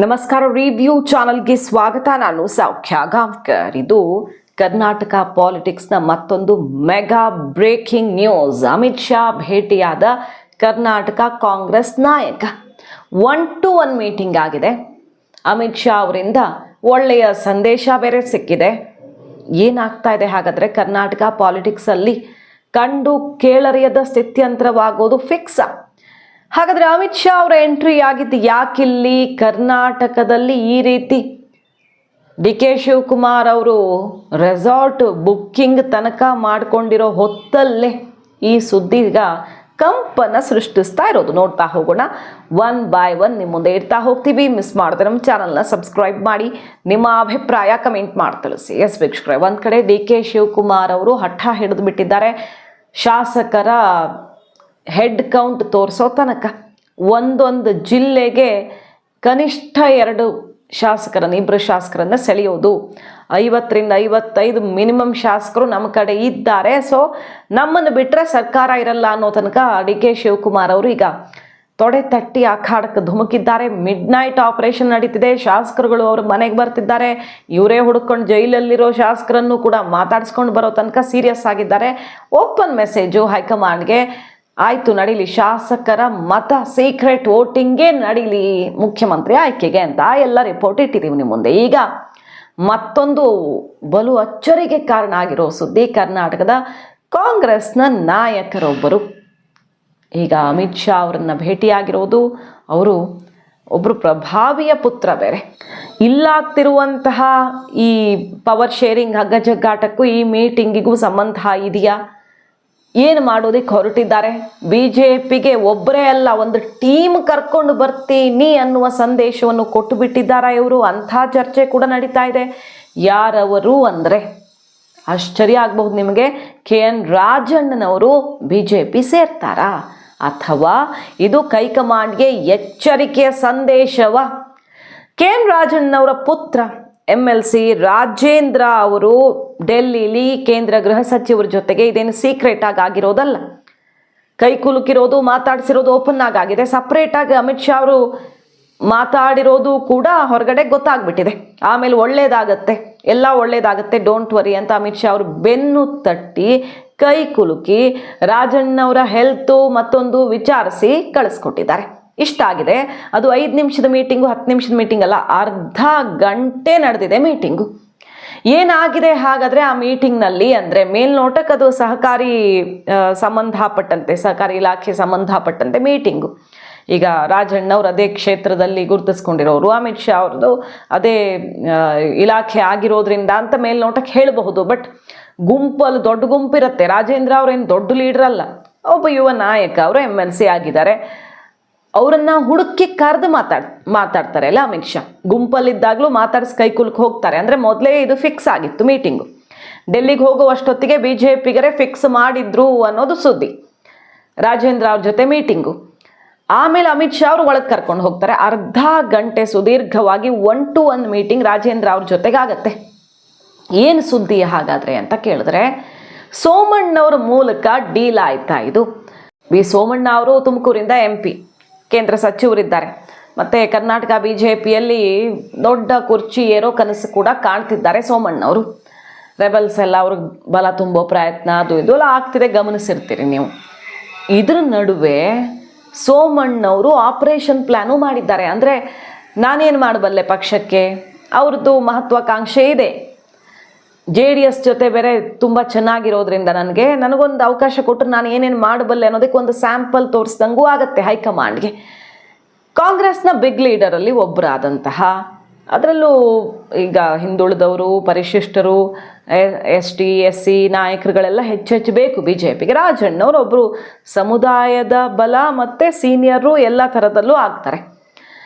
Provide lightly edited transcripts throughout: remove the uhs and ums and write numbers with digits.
ನಮಸ್ಕಾರ. ರಿವ್ಯೂ ಚಾನಲ್ಗೆ ಸ್ವಾಗತ. ನಾನು ಸೌಖ್ಯ ಗಾಂವ್ಕರ್. ಇದು ಕರ್ನಾಟಕ ಪಾಲಿಟಿಕ್ಸ್ನ ಮತ್ತೊಂದು mega breaking news. Amit Shah ಭೇಟಿಯಾದ ಕರ್ನಾಟಕ ಕಾಂಗ್ರೆಸ್ ನಾಯಕ. 1-to-1 ಮೀಟಿಂಗ್ ಆಗಿದೆ. ಅಮಿತ್ ಶಾ ಅವರಿಂದ ಒಳ್ಳೆಯ ಸಂದೇಶ ಬೇರೆ ಸಿಕ್ಕಿದೆ. ಏನಾಗ್ತಾ ಇದೆ ಹಾಗಾದರೆ ಕರ್ನಾಟಕ ಪಾಲಿಟಿಕ್ಸಲ್ಲಿ ಕಂಡು ಕೇಳರಿಯದ ಸ್ಥಿತ್ಯಂತರವಾಗೋದು ಫಿಕ್ಸ್. ಹಾಗಾದರೆ ಅಮಿತ್ ಶಾ ಅವರ ಎಂಟ್ರಿ ಆಗಿದ್ದು ಯಾಕಿಲ್ಲಿ ಕರ್ನಾಟಕದಲ್ಲಿ ಈ ರೀತಿ? ಡಿ ಕೆ ಶಿವಕುಮಾರ್ ಅವರು ರೆಸಾರ್ಟ್ ಬುಕ್ಕಿಂಗ್ ತನಕ ಮಾಡಿಕೊಂಡಿರೋ ಹೊತ್ತಲ್ಲೇ ಈ ಸುದ್ದಿ ಈಗ ಕಂಪನ ಸೃಷ್ಟಿಸ್ತಾ ಇರೋದು. ನೋಡ್ತಾ ಹೋಗೋಣ, 1 by 1 ನಿಮ್ಮ ಮುಂದೆ ಇಡ್ತಾ ಹೋಗ್ತೀವಿ. ಮಿಸ್ ಮಾಡಿದ್ರೆ ನಮ್ಮ ಚಾನಲ್ನ ಸಬ್ಸ್ಕ್ರೈಬ್ ಮಾಡಿ, ನಿಮ್ಮ ಅಭಿಪ್ರಾಯ ಕಮೆಂಟ್ ಮಾಡಿ ತಿಳಿಸಿ. ಎಸ್ ವೀಕ್ಷಕರೇ, ಒಂದು ಕಡೆ ಡಿ ಕೆ ಶಿವಕುಮಾರ್ ಅವರು ಹಠ ಹಿಡಿದು ಬಿಟ್ಟಿದ್ದಾರೆ. ಶಾಸಕರ ಹೆಡ್ ಕೌಂಟ್ ತೋರಿಸೋ ತನಕ ಒಂದೊಂದು ಜಿಲ್ಲೆಗೆ ಕನಿಷ್ಠ 2 ಶಾಸಕರನ್ನು, 2 ಶಾಸಕರನ್ನು ಸೆಳೆಯೋದು. 50ರಿಂದ 55 ಮಿನಿಮಮ್ ಶಾಸಕರು ನಮ್ಮ ಕಡೆ ಇದ್ದಾರೆ. ಸೊ ನಮ್ಮನ್ನು ಬಿಟ್ಟರೆ ಸರ್ಕಾರ ಇರಲ್ಲ ಅನ್ನೋ ತನಕ ಡಿ ಕೆ ಶಿವಕುಮಾರ್ ಅವರು ಈಗ ತೊಡೆ ತಟ್ಟಿ ಅಖಾಡಕ್ಕೆ ಧುಮುಕಿದ್ದಾರೆ. ಮಿಡ್ ನೈಟ್ ಆಪರೇಷನ್ ನಡೀತಿದೆ. ಶಾಸಕರುಗಳು ಅವ್ರ ಮನೆಗೆ ಬರ್ತಿದ್ದಾರೆ. ಇವರೇ ಹುಡುಕೊಂಡು ಜೈಲಲ್ಲಿರೋ ಶಾಸಕರನ್ನು ಕೂಡ ಮಾತಾಡಿಸ್ಕೊಂಡು ಬರೋ ತನಕ ಸೀರಿಯಸ್ ಆಗಿದ್ದಾರೆ. ಓಪನ್ ಮೆಸೇಜು ಹೈಕಮಾಂಡ್ಗೆ, ಆಯಿತು ನಡೀಲಿ, ಶಾಸಕರ ಮತ ಸೀಕ್ರೆಟ್ ವೋಟಿಂಗೇ ನಡೀಲಿ ಮುಖ್ಯಮಂತ್ರಿ ಆಯ್ಕೆಗೆ ಅಂತ ಎಲ್ಲ ರಿಪೋರ್ಟ್ ಇಟ್ಟಿದ್ದೀವಿ ನಿಮ್ಮ ಮುಂದೆ. ಈಗ ಮತ್ತೊಂದು ಬಲು ಅಚ್ಚರಿಗೆ ಕಾರಣ ಆಗಿರೋ ಸುದ್ದಿ. ಕರ್ನಾಟಕದ ಕಾಂಗ್ರೆಸ್ನ ನಾಯಕರೊಬ್ಬರು ಈಗ ಅಮಿತ್ ಶಾ ಅವರನ್ನು ಭೇಟಿಯಾಗಿರೋದು. ಅವರು ಒಬ್ಬರು ಪ್ರಭಾವಿಯ ಪುತ್ರ ಬೇರೆ. ಇಲ್ಲಾಗ್ತಿರುವಂತಹ ಈ ಪವರ್ ಶೇರಿಂಗ್ ಹಗ್ಗಜಗ್ಗಾಟಕ್ಕೂ ಈ ಮೀಟಿಂಗಿಗೂ ಸಂಬಂಧ ಇದೆಯಾ? ಏನು ಮಾಡೋದಕ್ಕೆ ಹೊರಟಿದ್ದಾರೆ? BJPಗೆ ಒಬ್ಬರೇ ಅಲ್ಲ, ಒಂದು ಟೀಮ್ ಕರ್ಕೊಂಡು ಬರ್ತೀನಿ ಅನ್ನುವ ಸಂದೇಶವನ್ನು ಕೊಟ್ಟು ಬಿಟ್ಟಿದ್ದಾರೆ ಇವರು. ಅಂಥ ಚರ್ಚೆ ಕೂಡ ನಡೀತಾ ಇದೆ. ಯಾರವರು ಅಂದರೆ ಆಶ್ಚರ್ಯ ಆಗಬಹುದು ನಿಮಗೆ. KN ರಾಜಣ್ಣನವರು BJP ಸೇರ್ತಾರಾ, ಅಥವಾ ಇದು ಹೈಕಮಾಂಡ್ಗೆ ಎಚ್ಚರಿಕೆಯ ಸಂದೇಶವ? KN ರಾಜಣ್ಣನವರ ಪುತ್ರ MLC ರಾಜೇಂದ್ರ ಅವರು ಡೆಲ್ಲಿಲಿ ಕೇಂದ್ರ ಗೃಹ ಸಚಿವರ ಜೊತೆಗೆ, ಇದೇನು ಸೀಕ್ರೆಟ್ ಆಗಿರೋದಲ್ಲ, ಕೈ ಕುಲುಕಿರೋದು, ಮಾತಾಡಿಸಿರೋದು ಓಪನ್ ಆಗಿದೆ. ಸಪ್ರೇಟಾಗಿ ಅಮಿತ್ ಶಾ ಅವರು ಮಾತಾಡಿರೋದು ಕೂಡ ಹೊರಗಡೆ ಗೊತ್ತಾಗ್ಬಿಟ್ಟಿದೆ. ಆಮೇಲೆ ಒಳ್ಳೇದಾಗತ್ತೆ, ಎಲ್ಲ ಒಳ್ಳೇದಾಗತ್ತೆ, ಡೋಂಟ್ ವರಿ ಅಂತ ಅಮಿತ್ ಶಾ ಅವರು ಬೆನ್ನು ತಟ್ಟಿ ಕೈ ಕುಲುಕಿ ರಾಜಣ್ಣವರ ಹೆಲ್ತು ಮತ್ತೊಂದು ವಿಚಾರಿಸಿ ಕಳಿಸ್ಕೊಟ್ಟಿದ್ದಾರೆ. ಇಷ್ಟ ಆಗಿದೆ. ಅದು 5 ನಿಮಿಷದ ಮೀಟಿಂಗು, 10 ನಿಮಿಷದ ಮೀಟಿಂಗ್ ಅಲ್ಲ, ಅರ್ಧ ಗಂಟೆ ನಡೆದಿದೆ ಮೀಟಿಂಗು. ಏನಾಗಿದೆ ಹಾಗಾದರೆ ಆ ಮೀಟಿಂಗ್ನಲ್ಲಿ ಅಂದರೆ, ಮೇಲ್ನೋಟಕ್ಕೆ ಅದು ಸಹಕಾರಿ ಸಂಬಂಧಪಟ್ಟಂತೆ, ಸಹಕಾರಿ ಇಲಾಖೆ ಸಂಬಂಧಪಟ್ಟಂತೆ ಮೀಟಿಂಗು. ಈಗ ರಾಜಣ್ಣವ್ರು ಅದೇ ಕ್ಷೇತ್ರದಲ್ಲಿ ಗುರುತಿಸ್ಕೊಂಡಿರೋರು, ಅಮಿತ್ ಶಾ ಅವ್ರದ್ದು ಅದೇ ಇಲಾಖೆ ಆಗಿರೋದ್ರಿಂದ ಅಂತ ಮೇಲ್ನೋಟಕ್ಕೆ ಹೇಳಬಹುದು. ಬಟ್ ಗುಂಪಲ್ಲಿ ದೊಡ್ಡ ಗುಂಪಿರುತ್ತೆ. ರಾಜೇಂದ್ರ ಅವ್ರೇನು ದೊಡ್ಡ ಲೀಡರ್ ಅಲ್ಲ, ಒಬ್ಬ ಯುವ ನಾಯಕ. ಅವರು MLC ಆಗಿದ್ದಾರೆ. ಅವರನ್ನು ಹುಡುಕಿ ಕರೆದು ಮಾತಾಡ್ತಾರೆ ಅಲ್ಲ ಅಮಿತ್ ಶಾ. ಗುಂಪಲ್ಲಿದ್ದಾಗಲೂ ಮಾತಾಡಿಸಿ ಕೈ ಕುಲುಕ್ ಹೋಗ್ತಾರೆ. ಅಂದರೆ ಮೊದಲೇ ಇದು ಫಿಕ್ಸ್ ಆಗಿತ್ತು ಮೀಟಿಂಗು. ಡೆಲ್ಲಿಗೆ ಹೋಗುವಷ್ಟೊತ್ತಿಗೆ BJPಗರೇ ಫಿಕ್ಸ್ ಮಾಡಿದ್ರು ಅನ್ನೋದು ಸುದ್ದಿ. ರಾಜೇಂದ್ರ ಅವ್ರ ಜೊತೆ ಮೀಟಿಂಗು. ಆಮೇಲೆ ಅಮಿತ್ ಶಾ ಅವರು ಒಳಗೆ ಕರ್ಕೊಂಡು ಹೋಗ್ತಾರೆ. ಅರ್ಧ ಗಂಟೆ ಸುದೀರ್ಘವಾಗಿ 1-to-1 ಮೀಟಿಂಗ್ ರಾಜೇಂದ್ರ ಅವ್ರ ಜೊತೆಗಾಗತ್ತೆ. ಏನು ಸುದ್ದಿ ಹಾಗಾದರೆ ಅಂತ ಕೇಳಿದ್ರೆ, ಸೋಮಣ್ಣವ್ರ ಮೂಲಕ ಡೀಲ್ ಆಯ್ತಾ ಇದು. ಸೋಮಣ್ಣ ಅವರು ತುಮಕೂರಿಂದ MP, ಕೇಂದ್ರ ಸಚಿವರಿದ್ದಾರೆ. ಮತ್ತು ಕರ್ನಾಟಕ BJPಯಲ್ಲಿ ದೊಡ್ಡ ಕುರ್ಚಿ ಏರೋ ಕನಸು ಕೂಡ ಕಾಣ್ತಿದ್ದಾರೆ ಸೋಮಣ್ಣವರು. ರೆಬಲ್ಸ್ ಎಲ್ಲ ಅವ್ರಿಗೆ ಬಲ ತುಂಬೋ ಪ್ರಯತ್ನ ಅದು ಇದು ಎಲ್ಲ ಆಗ್ತಿದೆ, ಗಮನಿಸಿರ್ತೀರಿ ನೀವು. ಇದ್ರ ನಡುವೆ ಸೋಮಣ್ಣವರು ಆಪರೇಷನ್ ಪ್ಲ್ಯಾನು ಮಾಡಿದ್ದಾರೆ. ಅಂದರೆ ನಾನೇನು ಮಾಡಬಲ್ಲೆ ಪಕ್ಷಕ್ಕೆ, ಅವ್ರದ್ದು ಮಹತ್ವಾಕಾಂಕ್ಷೆ ಇದೆ. JDS ಜೊತೆ ಬೇರೆ ತುಂಬ ಚೆನ್ನಾಗಿರೋದ್ರಿಂದ ನನಗೊಂದು ಅವಕಾಶ ಕೊಟ್ಟರೆ ನಾನು ಏನೇನು ಮಾಡಬಲ್ಲೆ ಅನ್ನೋದಕ್ಕೆ ಒಂದು ಸ್ಯಾಂಪಲ್ ತೋರಿಸ್ದಂಗೂ ಆಗುತ್ತೆ ಹೈಕಮಾಂಡ್ಗೆ. ಕಾಂಗ್ರೆಸ್ನ ಬಿಗ್ ಲೀಡರಲ್ಲಿ ಒಬ್ಬರಾದಂತಹ, ಅದರಲ್ಲೂ ಈಗ ಹಿಂದುಳಿದವರು, ಪರಿಶಿಷ್ಟರು, ST SC ನಾಯಕರುಗಳೆಲ್ಲ ಹೆಚ್ಚು ಬೇಕು BJPಗೆ. ರಾಜಣ್ಣವರು ಒಬ್ಬರು ಸಮುದಾಯದ ಬಲ ಮತ್ತು ಸೀನಿಯರು ಎಲ್ಲ ಥರದಲ್ಲೂ ಆಗ್ತಾರೆ.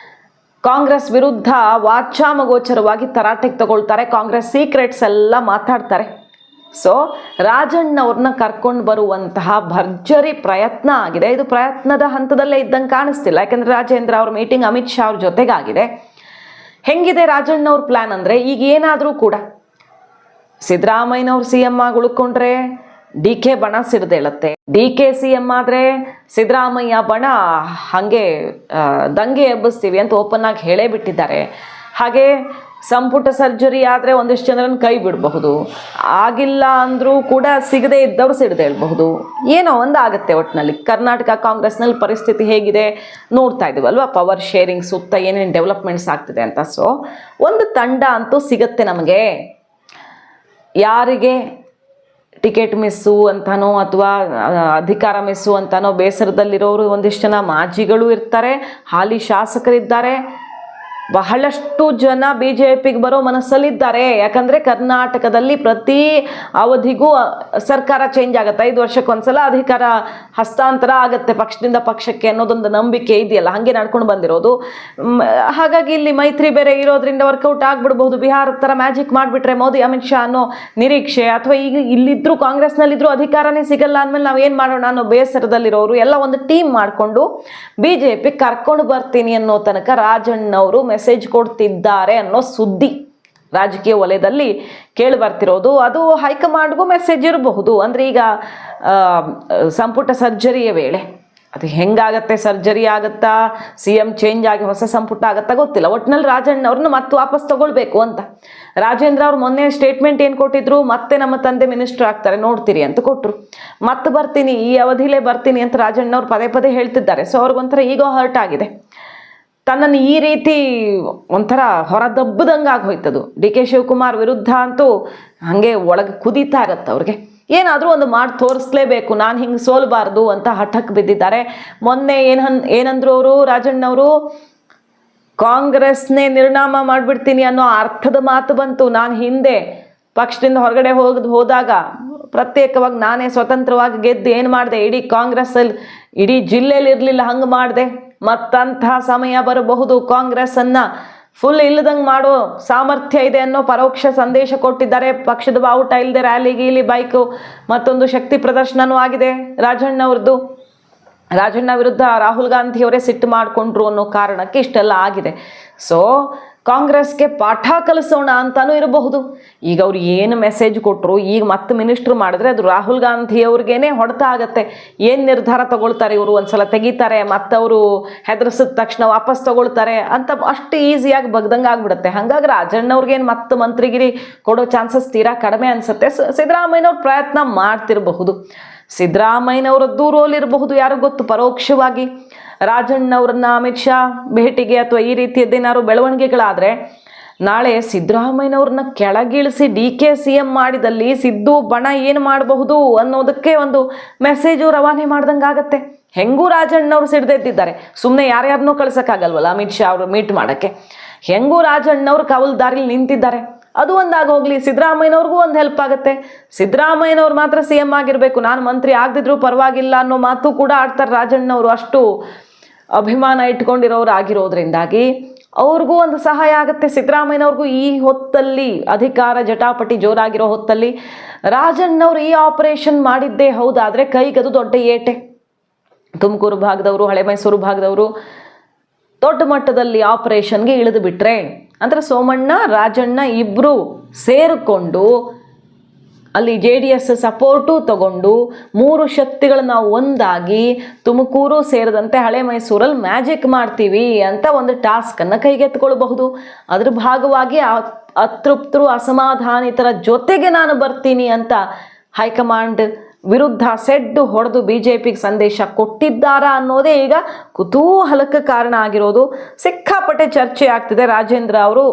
ಕಾಂಗ್ರೆಸ್ ವಿರುದ್ಧ ವಾಚಾಮಗೋಚರವಾಗಿ ತರಾಟೆಗೆ ತಗೊಳ್ತಾರೆ. ಕಾಂಗ್ರೆಸ್ ಸೀಕ್ರೆಟ್ಸ್ ಎಲ್ಲ ಮಾತಾಡ್ತಾರೆ. ಸೊ ರಾಜಣ್ಣವ್ರನ್ನ ಕರ್ಕೊಂಡು ಬರುವಂತಹ ಭರ್ಜರಿ ಪ್ರಯತ್ನ ಆಗಿದೆ. ಇದು ಪ್ರಯತ್ನದ ಹಂತದಲ್ಲೇ ಇದ್ದಂಗೆ ಕಾಣಿಸ್ತಿಲ್ಲ. ಯಾಕೆಂದರೆ ರಾಜೇಂದ್ರ ಅವ್ರ ಮೀಟಿಂಗ್ ಅಮಿತ್ ಶಾ ಅವ್ರ ಜೊತೆಗಾಗಿದೆ. ಹೆಂಗಿದೆ ರಾಜಣ್ಣವ್ರ ಪ್ಲ್ಯಾನ್ ಅಂದರೆ, ಈಗ ಏನಾದರೂ ಕೂಡ ಸಿದ್ದರಾಮಯ್ಯನವ್ರು CM ಆಗಿ ಉಳ್ಕೊಂಡ್ರೆ, DK ಬಣ ಸಿಡ್ದೇಳತ್ತೆ. DK CM ಆದ್ರೆ ಸಿದ್ದರಾಮಯ್ಯ ಬಣ ಹಾಗೆ ದಂಗೆ ಎಬ್ಬಿಸ್ತೀವಿ ಅಂತ ಓಪನ್ ಆಗಿ ಹೇಳೇ ಬಿಟ್ಟಿದ್ದಾರೆ. ಹಾಗೆ ಸಂಪುಟ ಸರ್ಜರಿ ಆದರೆ ಒಂದಿಷ್ಟು ಜನರನ್ನು ಕೈ ಬಿಡಬಹುದು, ಆಗಿಲ್ಲ ಅಂದರೂ ಕೂಡ ಸಿಗದೆ ಇದ್ದವ್ರು ಸಿಡ್ದೇಳ್ಬಹುದು. ಏನೋ ಒಂದಾಗುತ್ತೆ. ಒಟ್ಟಿನಲ್ಲಿ ಕರ್ನಾಟಕ ಕಾಂಗ್ರೆಸ್ನಲ್ಲಿ ಪರಿಸ್ಥಿತಿ ಹೇಗಿದೆ ನೋಡ್ತಾ ಇದ್ದೀವಲ್ವಾ, ಪವರ್ ಶೇರಿಂಗ್ ಸುತ್ತ ಏನೇನು ಡೆವಲಪ್ಮೆಂಟ್ಸ್ ಆಗ್ತಿದೆ ಅಂತ. ಸೊ ಒಂದು ತಂಡ ಅಂತೂ ಸಿಗತ್ತೆ ನಮಗೆ. ಯಾರಿಗೆ ಟಿಕೆಟ್ ಮಿಸ್ಸು ಅಂತಾನೋ ಅಥವಾ ಅಧಿಕಾರ ಮಿಸ್ಸು ಅಂತಾನೋ ಬೇಸರದಲ್ಲಿರೋರು ಒಂದಿಷ್ಟು ಜನ ಮಾಜಿಗಳು ಇರ್ತಾರೆ, ಹಾಲಿ ಶಾಸಕರಿದ್ದಾರೆ, ಬಹಳಷ್ಟು ಜನ BJPಗೆ ಬರೋ ಮನಸ್ಸಲ್ಲಿದ್ದಾರೆ. ಯಾಕಂದರೆ ಕರ್ನಾಟಕದಲ್ಲಿ ಪ್ರತಿ ಅವಧಿಗೂ ಸರ್ಕಾರ ಚೇಂಜ್ ಆಗುತ್ತೆ, 5 ವರ್ಷಕ್ಕೊಂದ್ಸಲ ಅಧಿಕಾರ ಹಸ್ತಾಂತರ ಆಗುತ್ತೆ ಪಕ್ಷದಿಂದ ಪಕ್ಷಕ್ಕೆ ಅನ್ನೋದೊಂದು ನಂಬಿಕೆ ಇದೆಯಲ್ಲ, ಹಾಗೆ ನಡ್ಕೊಂಡು ಬಂದಿರೋದು. ಹಾಗಾಗಿ ಇಲ್ಲಿ ಮೈತ್ರಿ ಬೇರೆ ಇರೋದ್ರಿಂದ ವರ್ಕೌಟ್ ಆಗಿಬಿಡ್ಬಹುದು. ಬಿಹಾರದ ಥರ ಮ್ಯಾಜಿಕ್ ಮಾಡಿಬಿಟ್ರೆ ಮೋದಿ ಅಮಿತ್ ಶಾ ಅನ್ನೋ ನಿರೀಕ್ಷೆ, ಅಥವಾ ಈಗ ಇಲ್ಲಿದ್ದರೂ ಕಾಂಗ್ರೆಸ್ನಲ್ಲಿದ್ದರೂ ಅಧಿಕಾರನೇ ಸಿಗಲ್ಲ ಅಂದಮೇಲೆ ನಾವು ಏನು ಮಾಡೋಣ ಅನ್ನೋ ಬೇಸರದಲ್ಲಿರೋರು ಎಲ್ಲ ಒಂದು ಟೀಮ್ ಮಾಡಿಕೊಂಡು BJP ಕರ್ಕೊಂಡು ಬರ್ತೀನಿ ಅನ್ನೋ ತನಕ ರಾಜಣ್ಣವರು ಮೆಸೇಜ್ ಕೊಡ್ತಿದ್ದಾರೆ ಅನ್ನೋ ಸುದ್ದಿ ರಾಜಕೀಯ ವಲಯದಲ್ಲಿ ಕೇಳಿ ಬರ್ತಿರೋದು. ಅದು ಹೈಕಮಾಂಡ್ಗೂ ಮೆಸೇಜ್ ಇರಬಹುದು. ಅಂದರೆ ಈಗ ಸಂಪುಟ ಸರ್ಜರಿಯ ವೇಳೆ ಅದು ಹೆಂಗಾಗತ್ತೆ, ಸರ್ಜರಿ ಆಗುತ್ತಾ, CM ಚೇಂಜ್ ಆಗಿ ಹೊಸ ಸಂಪುಟ ಆಗುತ್ತಾ ಗೊತ್ತಿಲ್ಲ. ಒಟ್ಟಿನಲ್ಲಿ ರಾಜಣ್ಣವ್ರನ್ನ ಮತ್ತೆ ವಾಪಸ್ ತಗೊಳ್ಬೇಕು ಅಂತ. ರಾಜೇಂದ್ರ ಅವ್ರು ಮೊನ್ನೆ ಸ್ಟೇಟ್ಮೆಂಟ್ ಏನು ಕೊಟ್ಟಿದ್ರು, ಮತ್ತೆ ನಮ್ಮ ತಂದೆ ಮಿನಿಸ್ಟರ್ ಆಗ್ತಾರೆ ನೋಡ್ತೀರಿ ಅಂತ ಕೊಟ್ಟರು. ಮತ್ತೆ ಬರ್ತೀನಿ, ಈ ಅವಧಿಲೇ ಬರ್ತೀನಿ ಅಂತ ರಾಜಣ್ಣವ್ರು ಪದೇ ಪದೇ ಹೇಳ್ತಿದ್ದಾರೆ. ಸೊ ಅವ್ರಿಗೊಂಥರ ಈಗೋ ಹರ್ಟ್ ಆಗಿದೆ. ತನ್ನನ್ನು ಈ ರೀತಿ ಒಂಥರ ಹೊರದಬ್ಬದಂಗೆ ಆಗೋಯ್ತದು. DK ಶಿವಕುಮಾರ್ ವಿರುದ್ಧ ಅಂತೂ ಹಾಗೆ ಒಳಗೆ ಕುದೀತಾ ಇರತ್ತೆ ಅವ್ರಿಗೆ. ಏನಾದರೂ ಒಂದು ಮಾಡಿ ತೋರಿಸ್ಲೇಬೇಕು, ನಾನು ಹಿಂಗೆ ಸೋಲ್ಬಾರ್ದು ಅಂತ ಹಠಕ್ಕೆ ಬಿದ್ದಿದ್ದಾರೆ. ಮೊನ್ನೆ ಏನಂದ್ರು ಅವರು ರಾಜಣ್ಣವರು, ಕಾಂಗ್ರೆಸ್ನೇ ನಿರ್ನಾಮ ಮಾಡಿಬಿಡ್ತೀನಿ ಅನ್ನೋ ಅರ್ಥದ ಮಾತು ಬಂತು. ನಾನು ಹಿಂದೆ ಪಕ್ಷದಿಂದ ಹೊರಗಡೆ ಹೋದಾಗ ಪ್ರತ್ಯೇಕವಾಗಿ ನಾನೇ ಸ್ವತಂತ್ರವಾಗಿ ಗೆದ್ದು ಏನು ಮಾಡಿದೆ, ಇಡೀ ಕಾಂಗ್ರೆಸ್ಸಲ್ಲಿ ಇಡೀ ಜಿಲ್ಲೆಯಲ್ಲಿ ಇರಲಿಲ್ಲ, ಹಂಗೆ ಮಾಡಿದೆ. ಮತ್ತಂತಹ ಸಮಯ ಬರಬಹುದು, ಕಾಂಗ್ರೆಸ್ಸನ್ನು ಫುಲ್ ಇಲ್ಲದಂಗೆ ಮಾಡೋ ಸಾಮರ್ಥ್ಯ ಇದೆ ಅನ್ನೋ ಪರೋಕ್ಷ ಸಂದೇಶ ಕೊಟ್ಟಿದ್ದಾರೆ. ಪಕ್ಷದ ಬಾವುಟ ಇಲ್ಲದೆ ರ್ಯಾಲಿ ಗೀಲಿ ಬೈಕು ಮತ್ತೊಂದು ಶಕ್ತಿ ಪ್ರದರ್ಶನವೂ ಆಗಿದೆ ರಾಜಣ್ಣವ್ರದ್ದು. ರಾಜಣ್ಣ ವಿರುದ್ಧ ರಾಹುಲ್ ಗಾಂಧಿಯವರೇ ಸಿಟ್ಟು ಮಾಡಿಕೊಂಡ್ರು ಅನ್ನೋ ಕಾರಣಕ್ಕೆ ಇಷ್ಟೆಲ್ಲ ಆಗಿದೆ. ಸೊ ಕಾಂಗ್ರೆಸ್ಗೆ ಪಾಠ ಕಲಿಸೋಣ ಅಂತಾನೂ ಇರಬಹುದು. ಈಗ ಅವ್ರು ಏನು ಮೆಸೇಜ್ ಕೊಟ್ಟರು, ಈಗ ಮತ್ತೆ ಮಿನಿಸ್ಟ್ರು ಮಾಡಿದ್ರೆ ಅದು ರಾಹುಲ್ ಗಾಂಧಿಯವ್ರಿಗೇನೆ ಹೊಡೆತ ಆಗತ್ತೆ. ಏನು ನಿರ್ಧಾರ ತಗೊಳ್ತಾರೆ ಇವರು, ಒಂದ್ಸಲ ತೆಗಿತಾರೆ, ಮತ್ತವರು ಹೆದರ್ಸಿದ ತಕ್ಷಣ ವಾಪಸ್ ತಗೊಳ್ತಾರೆ ಅಂತ ಅಷ್ಟು ಈಸಿಯಾಗಿ ಬಗ್ದಂಗೆ ಆಗ್ಬಿಡುತ್ತೆ. ಹಾಗಾಗಿ ರಾಜಣ್ಣವ್ರಿಗೇನು ಮತ್ತೆ ಮಂತ್ರಿಗಿರಿ ಕೊಡೋ ಚಾನ್ಸಸ್ ತೀರಾ ಕಡಿಮೆ ಅನಿಸುತ್ತೆ. ಸಿದ್ದರಾಮಯ್ಯನವ್ರು ಪ್ರಯತ್ನ ಮಾಡ್ತಿರಬಹುದು. ಸಿದ್ದರಾಮಯ್ಯನವರದ್ದು ರೋಲ್ ಇರಬಹುದು, ಯಾರಿಗೂ ಗೊತ್ತು. ಪರೋಕ್ಷವಾಗಿ ರಾಜಣ್ಣವ್ರನ್ನ ಅಮಿತ್ ಶಾ ಭೇಟಿಗೆ ಅಥವಾ ಈ ರೀತಿಯದ್ದೇನಾದ್ರು ಬೆಳವಣಿಗೆಗಳಾದರೆ ನಾಳೆ ಸಿದ್ದರಾಮಯ್ಯನವ್ರನ್ನ ಕೆಳಗಿಳಿಸಿ DK CM ಮಾಡಿದಲ್ಲಿ ಸಿದ್ದು ಬಣ ಏನು ಮಾಡಬಹುದು ಅನ್ನೋದಕ್ಕೆ ಒಂದು ಮೆಸೇಜು ರವಾನೆ ಮಾಡ್ದಂಗೆ ಆಗತ್ತೆ. ಹೆಂಗೂ ರಾಜಣ್ಣವ್ರು ಸಿಡ್ದೆದ್ದಿದ್ದಾರೆ, ಸುಮ್ಮನೆ ಯಾರ್ಯಾರನ್ನೂ ಕಳ್ಸೋಕ್ಕಾಗಲ್ವಲ್ಲ ಅಮಿತ್ ಶಾ ಅವರು ಮೀಟ್ ಮಾಡೋಕ್ಕೆ. ಹೆಂಗೂ ರಾಜಣ್ಣವ್ರು ಕವಲ್ದಾರಿಲಿ ನಿಂತಿದ್ದಾರೆ, ಅದು ಒಂದಾಗೋಗ್ಲಿ, ಸಿದ್ದರಾಮಯ್ಯನವ್ರಿಗೂ ಒಂದು ಹೆಲ್ಪ್ ಆಗುತ್ತೆ. ಸಿದ್ದರಾಮಯ್ಯನವ್ರು ಮಾತ್ರ CM ಆಗಿರಬೇಕು, ನಾನು ಮಂತ್ರಿ ಆಗದಿದ್ರೂ ಪರವಾಗಿಲ್ಲ ಅನ್ನೋ ಮಾತು ಕೂಡ ಆಡ್ತಾರೆ ರಾಜಣ್ಣವರು. ಅಷ್ಟು ಅಭಿಮಾನ ಇಟ್ಕೊಂಡಿರೋರು ಆಗಿರೋದ್ರಿಂದಾಗಿ ಅವ್ರಿಗೂ ಒಂದು ಸಹಾಯ ಆಗುತ್ತೆ. ಸಿದ್ದರಾಮಯ್ಯನವ್ರಿಗೂ ಈ ಹೊತ್ತಲ್ಲಿ ಅಧಿಕಾರ ಜಟಾಪಟಿ ಜೋರಾಗಿರೋ ಹೊತ್ತಲ್ಲಿ ರಾಜಣ್ಣವ್ರು ಈ ಆಪರೇಷನ್ ಮಾಡಿದ್ದೇ ಹೌದಾದರೆ ಕೈಗದು ದೊಡ್ಡ ಏಟೆ. ತುಮಕೂರು ಭಾಗದವರು, ಹಳೆ ಮೈಸೂರು ಭಾಗದವರು ದೊಡ್ಡ ಮಟ್ಟದಲ್ಲಿ ಆಪರೇಷನ್ಗೆ ಇಳಿದು ಬಿಟ್ರೆ, ಅಂದರೆ ಸೋಮಣ್ಣ ರಾಜಣ್ಣ ಇಬ್ಬರು ಸೇರಿಕೊಂಡು ಅಲ್ಲಿ JDS ಸಪೋರ್ಟು ತಗೊಂಡು 3 ಶಕ್ತಿಗಳನ್ನ ಒಂದಾಗಿ ತುಮಕೂರು ಸೇರಿದಂತೆ ಹಳೆ ಮೈಸೂರಲ್ಲಿ ಮ್ಯಾಜಿಕ್ ಮಾಡ್ತೀವಿ ಅಂತ ಒಂದು ಟಾಸ್ಕನ್ನು ಕೈಗೆತ್ತಿಕೊಳ್ಳಬಹುದು. ಅದ್ರ ಭಾಗವಾಗಿ ಅತೃಪ್ತರು, ಅಸಮಾಧಾನಿತರ ಜೊತೆಗೆ ನಾನು ಬರ್ತೀನಿ ಅಂತ ಹೈಕಮಾಂಡ್ ವಿರುದ್ಧ ಸೆಡ್ಡು ಹೊಡೆದು BJPಗೆ ಸಂದೇಶ ಕೊಟ್ಟಿದ್ದಾರಾ ಅನ್ನೋದೇ ಈಗ ಕುತೂಹಲಕ್ಕೆ ಕಾರಣ ಆಗಿರೋದು. ಸಿಕ್ಕಾಪಟ್ಟೆ ಚರ್ಚೆ ಆಗ್ತಿದೆ. ರಾಜೇಂದ್ರ ಅವರು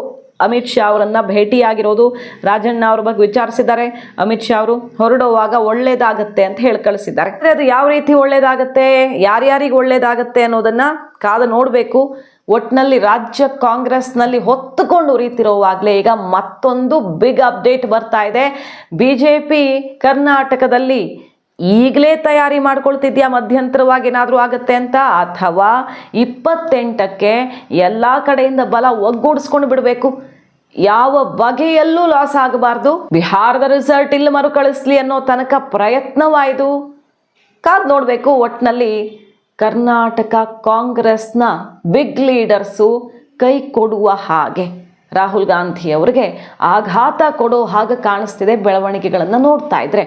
ಅಮಿತ್ ಶಾ ಅವರನ್ನು ಭೇಟಿಯಾಗಿರೋದು, ರಾಜಣ್ಣ ಅವ್ರ ಬಗ್ಗೆ ವಿಚಾರಿಸಿದ್ದಾರೆ. ಅಮಿತ್ ಶಾ ಅವರು ಹೊರಡುವಾಗ ಒಳ್ಳೇದಾಗತ್ತೆ ಅಂತ ಹೇಳಿ ಕಳಿಸಿದ್ದಾರೆ. ಅದು ಯಾವ ರೀತಿ ಒಳ್ಳೇದಾಗತ್ತೆ, ಯಾರ್ಯಾರಿಗೆ ಒಳ್ಳೇದಾಗತ್ತೆ ಅನ್ನೋದನ್ನು ಕಾದು ನೋಡಬೇಕು. ಒಟ್ಟಿನಲ್ಲಿ ರಾಜ್ಯ ಕಾಂಗ್ರೆಸ್ನಲ್ಲಿ ಹೊತ್ತುಕೊಂಡು ಉರಿತಿರುವಾಗಲೇ ಈಗ ಮತ್ತೊಂದು ಬಿಗ್ ಅಪ್ಡೇಟ್ ಬರ್ತಾ ಇದೆ. BJP ಕರ್ನಾಟಕದಲ್ಲಿ ಈಗಲೇ ತಯಾರಿ ಮಾಡ್ಕೊಳ್ತಿದ್ಯಾ ಮಧ್ಯಂತರವಾಗಿ ಏನಾದರೂ ಆಗುತ್ತೆ ಅಂತ, ಅಥವಾ 28ಕ್ಕೆ ಎಲ್ಲ ಕಡೆಯಿಂದ ಬಲ ಒಗ್ಗೂಡಿಸ್ಕೊಂಡು ಬಿಡಬೇಕು, ಯಾವ ಬಗೆಯಲ್ಲೂ ಲಾಸ್ ಆಗಬಾರ್ದು, ಬಿಹಾರದ ರಿಸಲ್ಟ್ ಇಲ್ಲಿ ಮರುಕಳಿಸ್ಲಿ ಅನ್ನೋ ತನಕ ಪ್ರಯತ್ನವಾಯಿತು. ಕಾದು ನೋಡಬೇಕು. ಒಟ್ಟಿನಲ್ಲಿ ಕರ್ನಾಟಕ ಕಾಂಗ್ರೆಸ್ನ ಬಿಗ್ ಲೀಡರ್ಸು ಕೈ ಕೊಡುವ ಹಾಗೆ ರಾಹುಲ್ ಗಾಂಧಿ ಅವರಿಗೆ ಆಘಾತ ಕೊಡೋ ಹಾಗೆ ಕಾಣಿಸ್ತಿದೆ ಬೆಳವಣಿಗೆಗಳನ್ನು ನೋಡ್ತಾ ಇದ್ರೆ.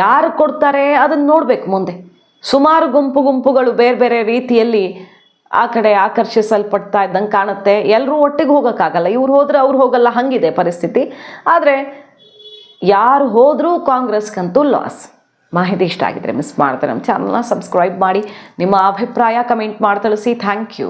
ಯಾರು ಕೊಡ್ತಾರೆ ಅದನ್ನು ನೋಡ್ಬೇಕು ಮುಂದೆ. ಸುಮಾರು ಗುಂಪುಗಳು ಬೇರೆ ಬೇರೆ ರೀತಿಯಲ್ಲಿ ಆ ಕಡೆ ಆಕರ್ಷಿಸಲ್ಪಡ್ತಾ ಇದ್ದಂಗೆ ಕಾಣುತ್ತೆ. ಎಲ್ಲರೂ ಒಟ್ಟಿಗೆ ಹೋಗೋಕ್ಕಾಗಲ್ಲ, ಇವ್ರು ಹೋದ್ರೆ ಅವ್ರು ಹೋಗಲ್ಲ, ಹಂಗಿದೆ ಪರಿಸ್ಥಿತಿ. ಆದರೆ ಯಾರು ಹೋದರೂ ಕಾಂಗ್ರೆಸ್ಗಂತೂ ಲಾಸ್. ಮಾಹಿತಿ ಇಷ್ಟ ಆಗಿದ್ರೆ ಮಿಸ್ ಮಾಡ್ತಾರೆ ನಮ್ಮ ಚಾನಲ್ನ ಸಬ್ಸ್ಕ್ರೈಬ್ ಮಾಡಿ, ನಿಮ್ಮ ಅಭಿಪ್ರಾಯ ಕಮೆಂಟ್ ಮಾಡಿ ತಿಳಿಸಿ. Thank you.